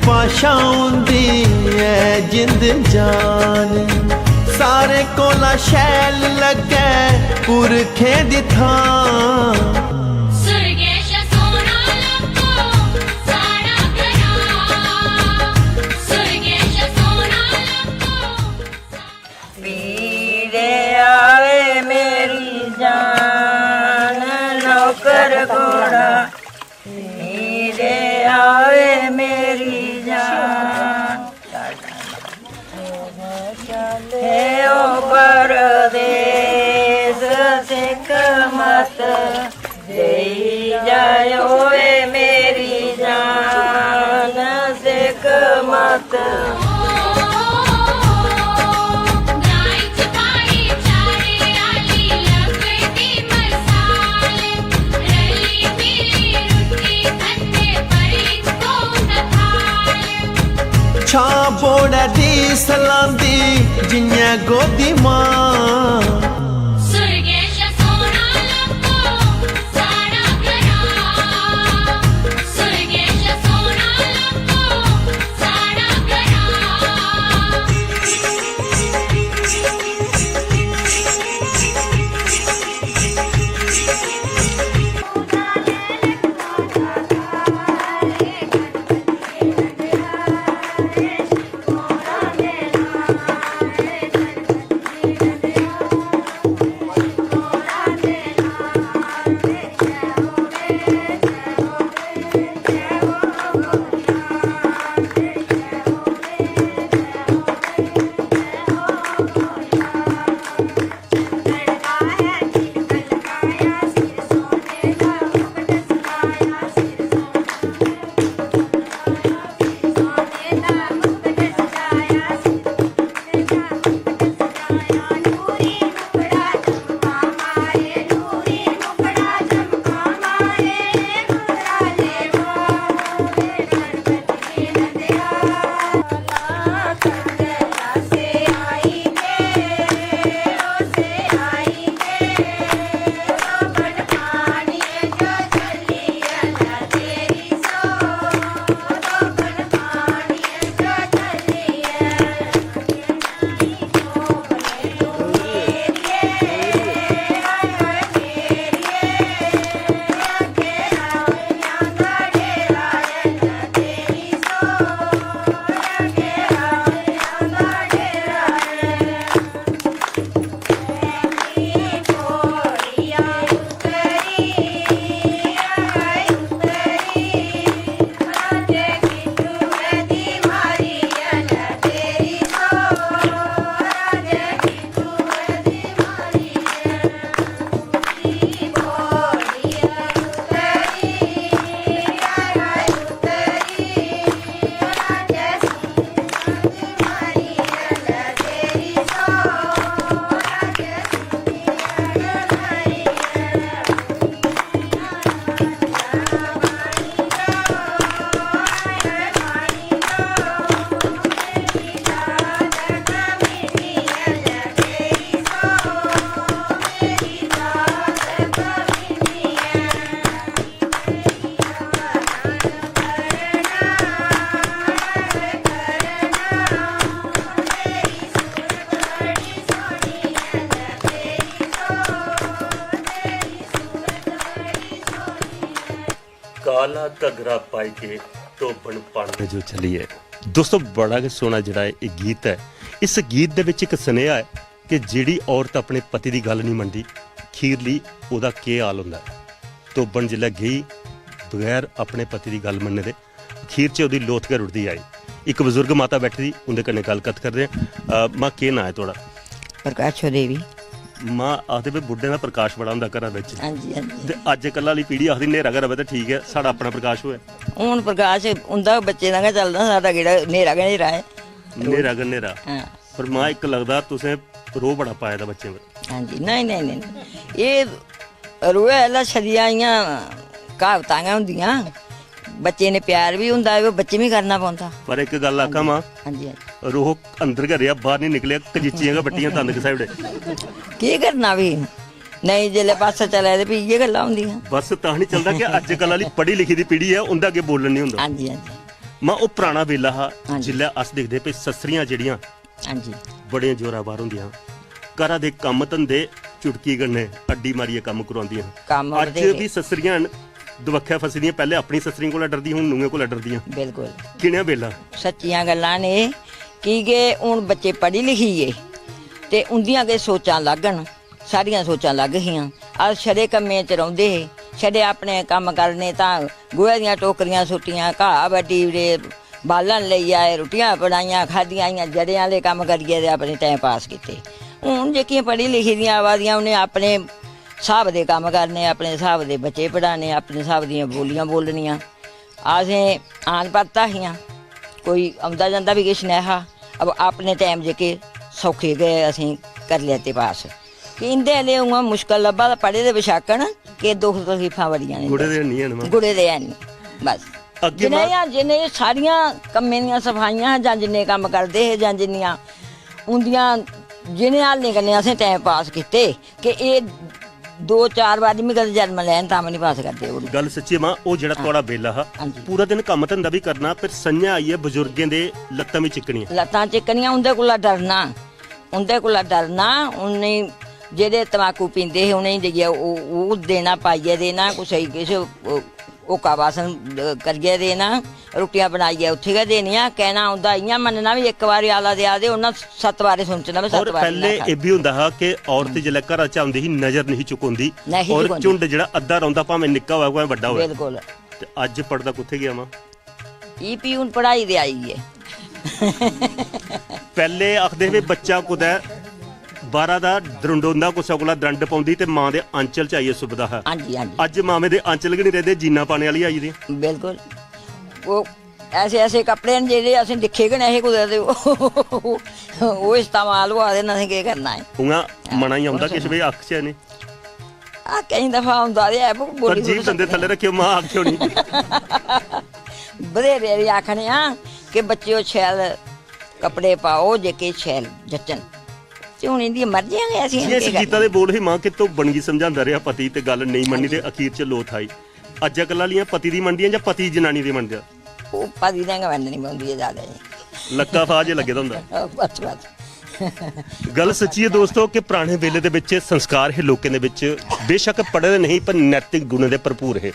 पाशा हुंदी ऐ जिंद जान सारे कोला शैल लगे पुरखे दी थां घोड़ा मेरे आवे मेरी जान चले ओ परदेस सिख मत दे जाओ मेरी जान सिख मत छां बोड़ा दी सलांदी जियां गोदी मां काला घगरा पाई के धोबन पाने जो चली है। दोस्तों बड़ा सोहना जिहड़ा ये गीत है, इस गीत दे विच एक सुनेहा है कि जिहड़ी औरत अपने पति की गल नहीं मनदी खीरली उहदा की हाल हुंदा है। धोबन जिल्लै गई बगैर अपने पति की गल मनने दे खीर च उहदी लोथ गै रुड़दी आई। एक बजुर्ग माता बैठी दी उंदे कन्नै गलबात करदे हां। मां केह् नां है तुहाड़ा? प्रकाश देवी। मां आखदे भी बुड्ढे दा प्रकाश बड़ा हुंदा घरा विच। हांजी हांजी। ते अजकल वाली पीढ़ी आखदी नेरा घर होवे ते ठीक है, साडा अपना प्रकाश होए। हुण प्रकाश हुंदा बच्चे दा गै चलदा, साडा केड़ा नेरा गै नेरा है। नेरा गै नेरा। हां पर मां एक लगदा तुसें रोह बड़ा पाया दा बच्चे पर। हांजी नहीं नहीं नहीं ये रोए अल्लाह छदियां इयां कहावतां गै हुंदियां। बच्चे ने प्यार भी हुंदा है, बच्चे भी करना पौंदा। पर एक गल आखां मां, हांजी रोह अंदर गै रेहा, बाहर नहीं निकलिया, कजीचियां गै बट्टियां तंद किसाइडे। की करना भी नहीं, जिसले पासा चले ते भी इयै गल्लां हुंदियां। बस तां नहीं चलदा कि अजकल वाली पढ़ी लिखी दी पीढ़ी है उंदा अगे बोलन नहीं हुंदा। हांजी हांजी ਮਾਂ ਉਹ ਪੁਰਾਣਾ ਵੇਲਾ ਹਾ ਹਾਂਜੀ। ਜਿੱਲੇ ਅਸ ਦੇਖਦੇ ਪਏ ਸਸਰੀਆਂ ਜਿਹੜੀਆਂ ਹਾਂਜੀ ਬੜੀਆਂ ਜ਼ੋਰਾਵਰ ਹੁੰਦੀਆਂ ਘਰਾਂ ਦੇ ਕੰਮ ਧੰਦੇ ਚੁਟਕੀ ਗੰਨੇ ਅੱਡੀ ਮਾਰੀਏ ਕੰਮ ਕਰਵਾਉਂਦੀਆਂ ਕੰਮ ਅੱਜ ਵਧੇਰੇ। ਵੀ ਸਸਰੀਆਂ ਦੁਵੱਖਿਆ ਫਸਦੀਆਂ ਪਹਿਲੇ ਆਪਣੀ ਸਸਰੀਆਂ ਕੋਲ ਡਰਦੀਆਂ ਹੁਣ ਨੂੰਹਾਂ ਕੋਲ ਡਰਦੀਆਂ ਬਿਲਕੁਲ ਕਿਹੜਿਆ ਵੇਲਾ ਸੱਚੀਆਂ ਗੱਲਾਂ ਨੇ ਕਿ ਹੁਣ ਬੱਚੇ ਪੜ੍ਹੀ ਲਿਖੀਏ ਤੇ ਉਹਦੀਆਂ ਕੇ ਸੋਚਾਂ ਲੱਗਣ ਸਾਰੀਆਂ ਸੋਚਾਂ ਲੱਗ ਗਈਆਂ ਅੱਜ ਛੜੇ ਕੰਮੇ ਚ ਰਹਿੰਦੇ ਛੜੇ ਆਪਣੇ ਕੰਮ ਕਰਨੇ ਤਾਂ ਗੋਹੇ ਦੀਆਂ ਟੋਕਰੀਆਂ ਸੁੱਟੀਆਂ ਘਾਹ ਵੱਢੀ ਰੇ ਬਾਲਣ ਲਈ ਆਏ ਰੋਟੀਆਂ ਬਣਾਈਆਂ ਖਾਧੀਆਂ ਆਈਆਂ ਜੜਿਆਂ ਵਾਲੇ ਕੰਮ ਕਰੀਏ ਤੇ ਆਪਣੇ ਟਾਈਮ ਪਾਸ ਕੀਤੇ ਹੁਣ ਜਿਹੜੀਆਂ ਪੜ੍ਹੀ ਲਿਖੀ ਦੀਆਂ ਆਵਾਦੀਆਂ ਉਹਨੇ ਆਪਣੇ ਹਿਸਾਬ ਦੇ ਕੰਮ ਕਰਨੇ ਆਪਣੇ ਹਿਸਾਬ ਦੇ ਬੱਚੇ ਪੜ੍ਹਾਉਣੇ ਆਪਣੇ ਹਿਸਾਬ ਦੀਆਂ ਬੋਲੀਆਂ ਬੋਲਣੀਆਂ ਅਸੀਂ ਆਨ ਪੜਤਾ ਹੀਆਂ ਕੋਈ ਆਉਂਦਾ ਜਾਂਦਾ ਵੀ ਕਿ ਸੁਨੇਹਾ ਅਬ ਆਪਣੇ ਟਾਈਮ ਜੇ ਕਿ ਸੌਖੇ ਗਏ ਅਸੀਂ ਕਰ ਲਿਆ ਤੇ ਪਾਸ ਕਹਿੰਦੇ ਲੈ ਉਹ ਮੁਸ਼ਕਲ ਲੱਭਾ ਪੜੇ ਦੇ ਵਿਸ਼ਾਕਣ ਕਿ ਦੁੱਖ ਤਕਲੀਫਾਂ ਬੜੀਆਂ ਨੇ ਗੁੜੇ ਦੇ ਨਹੀਂ ਹਨ ਮਾਂ ਗੁੜੇ ਦੇ ਨਹੀਂ ਬਸ ਅੱਗੇ ਮਾਂ ਜਿਹਨੇ ਸਾਰੀਆਂ ਕੰਮੇ ਦੀਆਂ ਸਫਾਈਆਂ ਜਾਂ ਜਿੰਨੇ ਕੰਮ ਕਰਦੇ ਹੈ ਜਾਂ ਜਿੰਨੀਆਂ ਹੁੰਦੀਆਂ ਜਿਹਨੇ ਹਾਲ ਨਹੀਂ ਕਰਨੇ ਅਸੀਂ ਟਾਈਮ ਪਾਸ ਕੀਤੇ ਕਿ ਇਹ 2-4 ਵਾਰ ਵੀ ਕਦੇ ਜਨਮ ਲੈਣ ਤਾਂ ਨਹੀਂ ਪਾਸ ਕਰਦੇ ਉਹ ਗੱਲ ਸੱਚੀ ਮਾਂ ਉਹ ਜਿਹੜਾ ਤੁਹਾਡਾ ਵੇਲਾ ਹਾ ਹਾਂਜੀ। ਪੂਰਾ ਦਿਨ ਕੰਮ ਧੰਦਾ ਵੀ ਕਰਨਾ ਫਿਰ ਸੰਝਾ ਆਈਏ ਬਜ਼ੁਰਗਾਂ ਦੇ ਲੱਤਾਂ ਵੀ ਚਿੱਕਣੀਆਂ ਲੱਤਾਂ ਚਿੱਕਣੀਆਂ ਉਹਦੇ ਕੋਲ ਡਰਨਾ ਉਹਨੇ ਜਿਹੜੇ ਤਮਾਕੂ ਪੀਂਦੇ ਸੀ ਉਹਨੇ ਜਿਹੜਿਆ ਉਹ ਦੇਣਾ ਪਾਈਏ ਦੇਣਾ ਕੁਛ ਸਹੀ ਕਿਸੇ ਉਹ ਕਾਵਾਸਨ ਕਰੀਏ ਦੇਣਾ ਰੋਟੀਆਂ ਬਣਾਈਏ ਉੱਥੇ ਕੇ ਦੇਣੀਆਂ ਕਹਿਣਾ ਹੁੰਦਾ ਇਆਂ ਮੰਨਣਾ ਵੀ ਇੱਕ ਵਾਰੀ ਆਲਾ ਦੇ ਆਦੇ ਉਹਨਾਂ 7 ਵਾਰੀ ਸੁਣਚਣਾ ਵੀ 7 ਔਰ ਵਾਰੀ ਪਹਿਲੇ ਇਹ ਵੀ ਹੁੰਦਾ ਹਾ ਕਿ ਔਰਤ ਜਿਹੜਾ ਘਰਾਂ ਚ ਆਉਂਦੀ ਸੀ ਨਜ਼ਰ ਨਹੀਂ ਚੁਕਾਉਂਦੀ ਨਹੀਂ ਔਰ ਚੁਕਾਉਂਦੀ। ਝੁੰਡ ਜਿਹੜਾ ਅੱਧਾ ਰੌਂਦਾ ਭਾਵੇਂ ਨਿੱਕਾ ਹੋਵੇ ਭਾਵੇਂ ਵੱਡਾ ਹੋਵੇ ਬਿਲਕੁਲ ਤੇ ਅੱਜ ਪੜਦਾ ਕਿੱਥੇ ਗਿਆ ਮਾਂ ਪੀ ਹੁਣ ਪੜਾਈ ਦੇ ਆਈ ਹੈ ਪਹਿਲੇ ਆਖਦੇ ਵੀ ਬੱਚਾ ਕੁਦਾ 12 ਦਾ ਦਰੰਡੋਂਦਾ ਕੁਸਾ ਕੋਲਾ ਦੰਡ ਪਾਉਂਦੀ ਤੇ ਮਾਂ ਦੇ ਆਂਚਲ ਚ ਆਈਏ ਸੁਬਦਾ ਹੈ ਹਾਂਜੀ ਹਾਂਜੀ ਅੱਜ ਮਾਵੇਂ ਦੇ ਆਂਚਲ ਕਿ ਨਹੀਂ ਰਹਿੰਦੇ ਜੀਨਾ ਪਾਣੇ ਵਾਲੀ ਆਈ ਦੀ ਬਿਲਕੁਲ ਉਹ ਐਸੇ ਕੱਪੜੇ ਨੇ ਜਿਹੜੇ ਅਸੀਂ ਦਿਖੇ ਕਿ ਨਹੀਂ ਕੁਦਰਤ ਉਹ ਇਸਤੇਮਾਲ ਹੋ ਆਦੇ ਨਾ ਅਸੀਂ ਕੀ ਕਰਨਾ ਹੈ ਉਹਾਂ ਮਣਾ ਹੀ ਆਉਂਦਾ ਕਿਸੇ ਵੀ ਅੱਖ ਚ ਨੇ ਆ ਕਈ ਦਫਾ ਹੁੰਦਾ ਹੈ ਪਰ ਬੋਲੀ ਜੀਭ ਦੰਦੇ ਥੱਲੇ ਰੱਖਿਓ ਮਾਂ ਆਖਿਓ ਨਹੀਂ ਬਧੇਰੇ ਵੀ ਆਖਣੇ ਆ ਕਿ ਬੱਚਿਓ ਛੈਲ ਕੱਪੜੇ ਪਾਓ ਜੇ ਕਿ ਛੈਲ ਜੱਚਨ ਤੇ ਹੁਣ ਇਹਦੀ ਮਰਜ਼ੀਆਂ ਗਏ ਅਸੀਂ ਇਹ ਗੀਤਾ ਦੇ ਬੋਲ ਹੀ ਮਾਂ ਕਿਤੋਂ ਬਣਗੀ ਸਮਝਾਉਂਦਾ ਰਿਹਾ ਪਤੀ ਤੇ ਗੱਲ ਨਹੀਂ ਮੰਨੀ ਤੇ ਅਖੀਰ ਚ ਲੋਥ ਆਈ ਅੱਜ ਕੱਲ੍ਹ ਲੀਆਂ ਪਤੀ ਦੀ ਮੰਡੀਆਂ ਜਾਂ ਪਤੀ ਜਨਾਨੀ ਦੀ ਮੰਡੀਆਂ ਉਹ ਪਾਦੀ ਦਾ ਗਵੰਡ ਨਹੀਂ ਪਾਉਂਦੀ ਇਹ ਜ਼ਿਆਦਾ ਲੱਕਾ ਫਾਜ ਲੱਗੇ ਦਾ ਹੁੰਦਾ ਬਸ ਬਸ ਗੱਲ ਸੱਚੀ ਹੈ ਦੋਸਤੋ ਕਿ ਪੁਰਾਣੇ ਵੇਲੇ ਦੇ ਵਿੱਚ ਸੰਸਕਾਰ ਹੈ ਲੋਕਾਂ ਦੇ ਵਿੱਚ ਬੇਸ਼ੱਕ ਪੜ੍ਹੇ ਨਹੀਂ ਪਰ ਨੈਤਿਕ ਗੁਣ ਦੇ ਭਰਪੂਰ ਹੈ